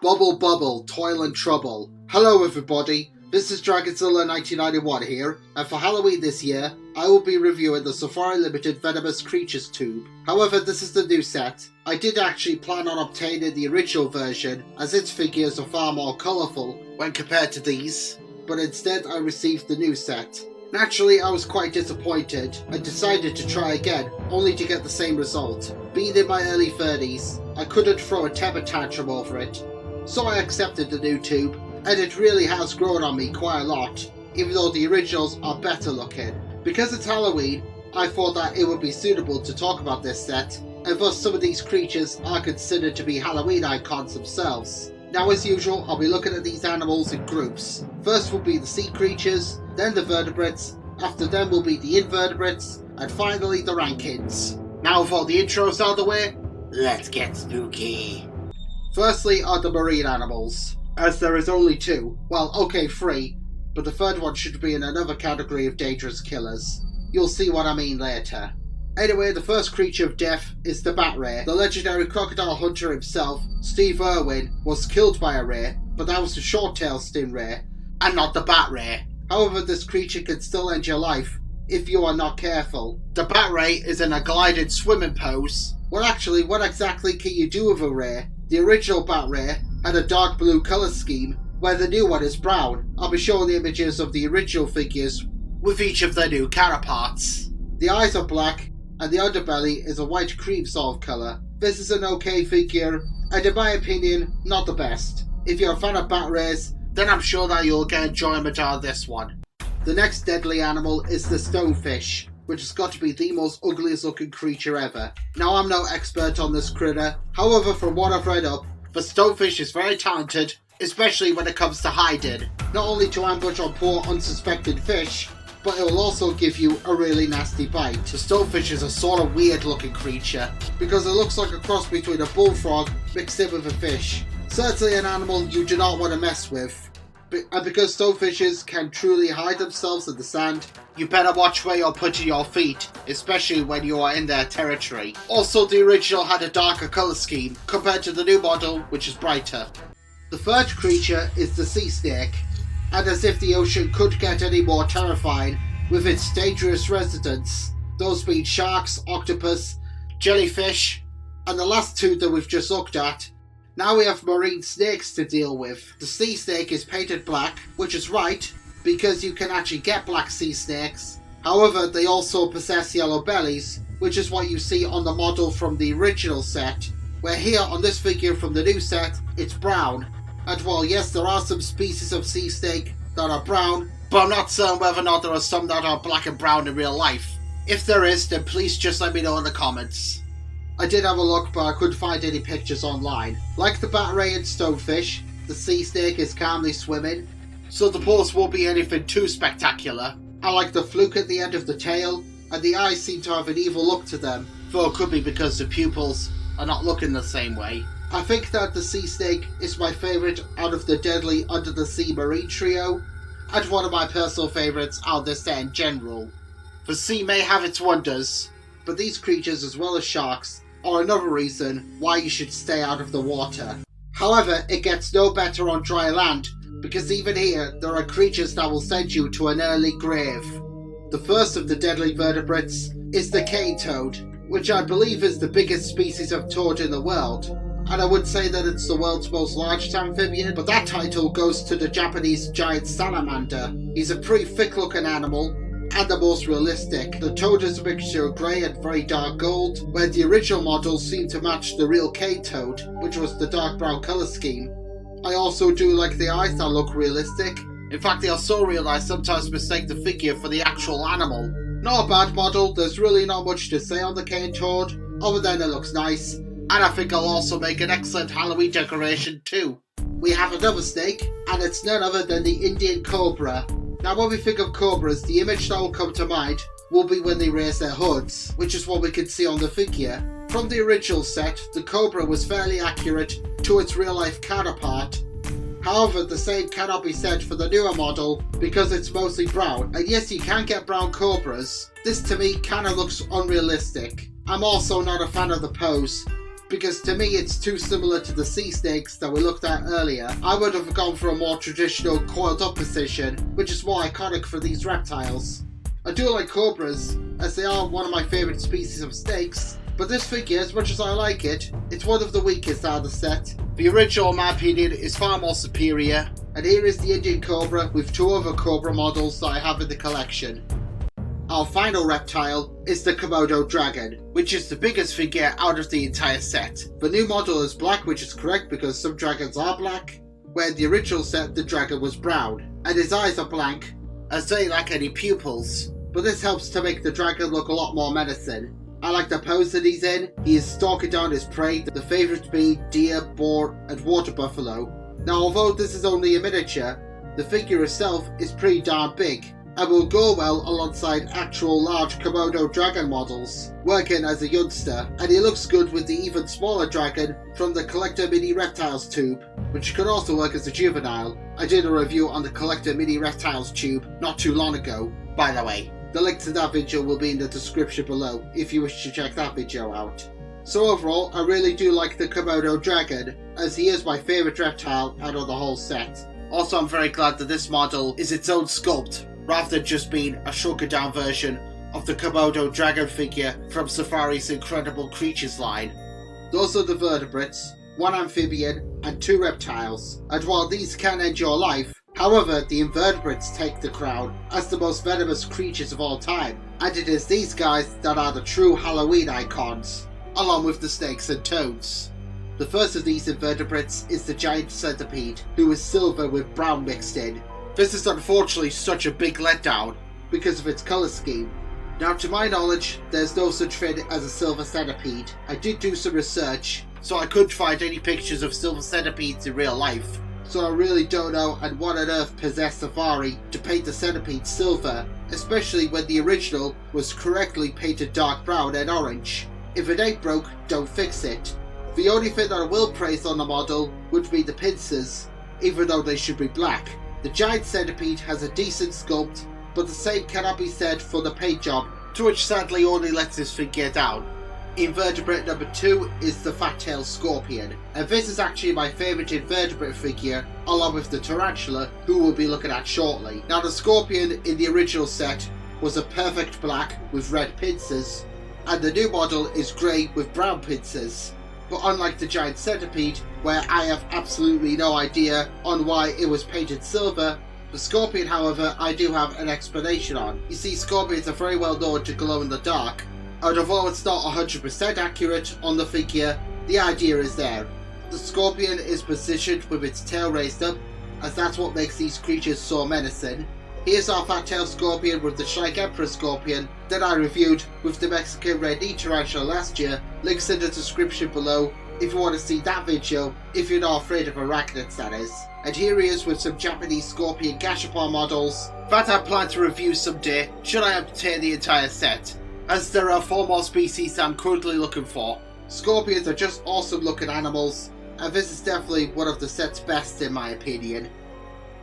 Bubble bubble, toil and trouble. Hello everybody, this is Dragonzilla 1991 here, and for Halloween this year, I will be reviewing the Safari Limited Venomous Creatures Toob. However, this is the new set. I did actually plan on obtaining the original version, as its figures are far more colourful when compared to these, but instead I received the new set. Naturally, I was quite disappointed and decided to try again, only to get the same result. Being in my early 30s, I couldn't throw a temper tantrum over it. So I accepted the new tube, and it really has grown on me quite a lot, even though the originals are better looking. Because it's Halloween, I thought that it would be suitable to talk about this set, and thus some of these creatures are considered to be Halloween icons themselves. Now as usual, I'll be looking at these animals in groups. First will be the sea creatures, then the vertebrates, after them will be the invertebrates, and finally the rankings. Now with all the intros out of the way, let's get spooky. Firstly are the marine animals, as there is only two, well okay 3, but the third one should be in another category of dangerous killers. You'll see what I mean later. Anyway, the first creature of death is the bat ray. The legendary crocodile hunter himself, Steve Irwin, was killed by a ray, but that was the short-tailed stingray, and not the bat ray. However, this creature can still end your life if you are not careful. The bat ray is in a glided swimming pose. Well actually, what exactly can you do with a ray? The original bat ray had a dark blue colour scheme, where the new one is brown. I'll be showing the images of the original figures with each of their new counterparts. The eyes are black, and the underbelly is a white cream sort of colour. This is an okay figure, and in my opinion, not the best. If you're a fan of bat rays, then I'm sure that you'll get enjoyment out of this one. The next deadly animal is the Stonefish, which has got to be the most ugliest looking creature ever. Now I'm no expert on this critter, however from what I've read up, the Stonefish is very talented, especially when it comes to hiding. Not only to ambush on poor unsuspected fish, but it will also give you a really nasty bite. The Stonefish is a sort of weird looking creature, because it looks like a cross between a bullfrog mixed in with a fish. Certainly an animal you do not want to mess with. And because stonefishes can truly hide themselves in the sand, you better watch where you're putting your feet, especially when you are in their territory. Also, the original had a darker colour scheme compared to the new model, which is brighter. The third creature is the sea snake, and as if the ocean could get any more terrifying with its dangerous residents, those being sharks, octopus, jellyfish, and the last two that we've just looked at. Now we have marine snakes to deal with. The sea snake is painted black, which is right, because you can actually get black sea snakes. However, they also possess yellow bellies, which is what you see on the model from the original set, where here on this figure from the new set, it's brown. And while yes, there are some species of sea snake that are brown, but I'm not certain whether or not there are some that are black and brown in real life. If there is, then please just let me know in the comments. I did have a look, but I couldn't find any pictures online. Like the bat ray and stonefish, the sea snake is calmly swimming, so the pose won't be anything too spectacular. I like the fluke at the end of the tail, and the eyes seem to have an evil look to them, though it could be because the pupils are not looking the same way. I think that the sea snake is my favourite out of the deadly under the sea marine trio, and one of my personal favourites out of this set in general. The sea may have its wonders, but these creatures, as well as sharks, are another reason why you should stay out of the water. However, it gets no better on dry land, because even here there are creatures that will send you to an early grave. The first of the deadly vertebrates is the cane toad, which I believe is the biggest species of toad in the world, and I would say that it's the world's most largest amphibian, but that title goes to the Japanese giant salamander. He's a pretty thick looking animal, and the most realistic. The toad is a mixture of grey and very dark gold, where the original models seem to match the real cane toad, which was the dark brown colour scheme. I also do like the eyes that look realistic. In fact, they are so real I sometimes mistake the figure for the actual animal. Not a bad model, there's really not much to say on the cane toad, other than it looks nice, and I think it'll also make an excellent Halloween decoration too. We have another snake, and it's none other than the Indian Cobra. Now when we think of cobras, the image that will come to mind will be when they raise their hoods, which is what we can see on the figure. From the original set, the Cobra was fairly accurate to its real life counterpart. However, the same cannot be said for the newer model because it's mostly brown, and yes, you can get brown cobras. This to me kinda looks unrealistic. I'm also not a fan of the pose, because to me it's too similar to the sea snakes that we looked at earlier. I would have gone for a more traditional coiled up position, which is more iconic for these reptiles. I do like cobras, as they are one of my favourite species of snakes, but this figure, as much as I like it, it's one of the weakest out of the set. The original, in my opinion, is far more superior, and here is the Indian Cobra with two other Cobra models that I have in the collection. Our final reptile is the Komodo Dragon, which is the biggest figure out of the entire set. The new model is black, which is correct because some dragons are black, where in the original set the dragon was brown, and his eyes are blank, as they lack any pupils. But this helps to make the dragon look a lot more menacing. I like the pose that he's in. He is stalking down his prey, the favourites being deer, boar and water buffalo. Now although this is only a miniature, the figure itself is pretty darn big, and will go well alongside actual large Komodo Dragon models, working as a youngster, and he looks good with the even smaller dragon from the Collector Mini Reptiles tube, which could also work as a juvenile. I did a review on the Collector Mini Reptiles tube not too long ago, by the way. The link to that video will be in the description below if you wish to check that video out. So overall, I really do like the Komodo Dragon, as he is my favourite reptile out of the whole set. Also, I'm very glad that this model is its own sculpt, rather than just being a shrunken down version of the Komodo Dragon figure from Safari's Incredible Creatures line. Those are the vertebrates, one amphibian and two reptiles, and while these can end your life, however, the invertebrates take the crown as the most venomous creatures of all time, and it is these guys that are the true Halloween icons, along with the snakes and toads. The first of these invertebrates is the giant centipede, who is silver with brown mixed in. This is unfortunately such a big letdown because of its colour scheme. Now to my knowledge, there's no such thing as a silver centipede. I did do some research, so I couldn't find any pictures of silver centipedes in real life. So I really don't know and what on earth possessed Safari to paint the centipede silver, especially when the original was correctly painted dark brown and orange. If it ain't broke, don't fix it. The only thing that I will praise on the model would be the pincers, even though they should be black. The giant centipede has a decent sculpt, but the same cannot be said for the paint job, to which sadly only lets this figure down. Invertebrate number 2 is the fat-tailed scorpion, and this is actually my favourite invertebrate figure, along with the tarantula, who we'll be looking at shortly. Now the scorpion in the original set was a perfect black with red pincers, and the new model is grey with brown pincers. But unlike the giant centipede, where I have absolutely no idea on why it was painted silver, the scorpion, however, I do have an explanation on. You see, scorpions are very well known to glow in the dark, and although it's not 100% accurate on the figure, the idea is there. The scorpion is positioned with its tail raised up, as that's what makes these creatures so menacing. Here's our fat-tailed scorpion with the Shrike Emperor scorpion that I reviewed with the Mexican red knee tarantula last year. Links in the description below if you want to see that video, if you're not afraid of arachnids, that is. And here he is with some Japanese scorpion gashapon models that I plan to review someday should I obtain the entire set, as there are 4 more species I'm currently looking for. Scorpions are just awesome looking animals, and this is definitely one of the set's best in my opinion.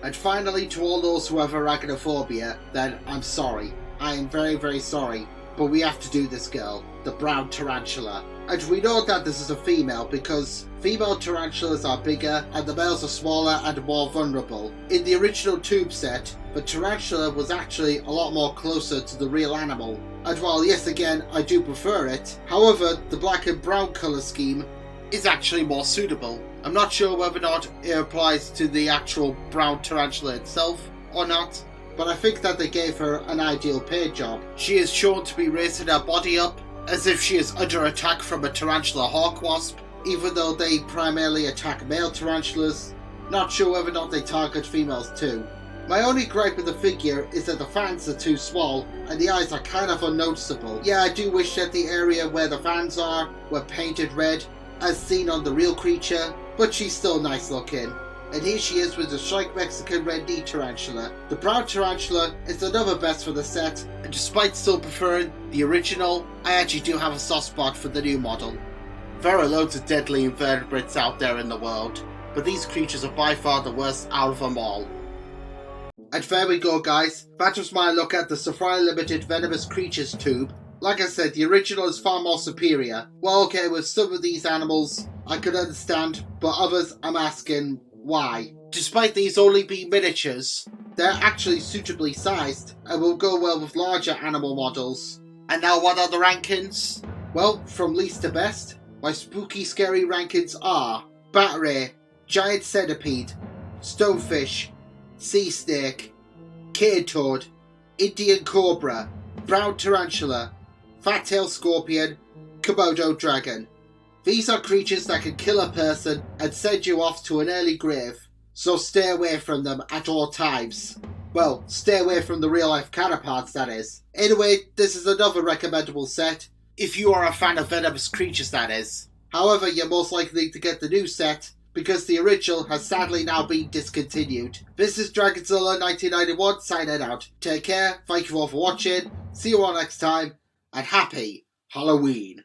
And finally, to all those who have arachnophobia, then I'm sorry. I am very, very sorry. But we have to do this girl, the brown tarantula. And we know that this is a female because female tarantulas are bigger and the males are smaller and more vulnerable. In the original Toob set, the tarantula was actually a lot more closer to the real animal. And while yes, again, I do prefer it, however, the black and brown colour scheme is actually more suitable. I'm not sure whether or not it applies to the actual brown tarantula itself or not, but I think that they gave her an ideal paint job. She is shown to be raising her body up as if she is under attack from a tarantula hawk wasp, even though they primarily attack male tarantulas. Not sure whether or not they target females too. My only gripe with the figure is that the fans are too small and the eyes are kind of unnoticeable. Yeah, I do wish that the area where the fans are were painted red, as seen on the real creature, but she's still nice looking. And here she is with the Shrike Mexican red knee tarantula. The brown tarantula is another best for the set, and despite still preferring the original, I actually do have a soft spot for the new model. There are loads of deadly invertebrates out there in the world, but these creatures are by far the worst out of them all. And there we go guys, that was my look at the Safari Limited Venomous Creatures tube. Like I said, the original is far more superior. Well, okay, with some of these animals, I could understand, but others, I'm asking, why? Despite these only being miniatures, they're actually suitably sized and will go well with larger animal models. And now what are the rankings? Well, from least to best, my spooky scary rankings are Bat Ray, Giant Centipede, Stonefish, Sea Snake, Cave Toad, Indian Cobra, Brown Tarantula, Fat-tailed Scorpion, Komodo Dragon. These are creatures that can kill a person and send you off to an early grave, so stay away from them at all times. Well, stay away from the real life counterparts, that is. Anyway, this is another recommendable set, if you are a fan of Venomous Creatures, that is. However, you're most likely to get the new set, because the original has sadly now been discontinued. This is Dragonzilla 1991 signing out. Take care, thank you all for watching, see you all next time, and happy Halloween.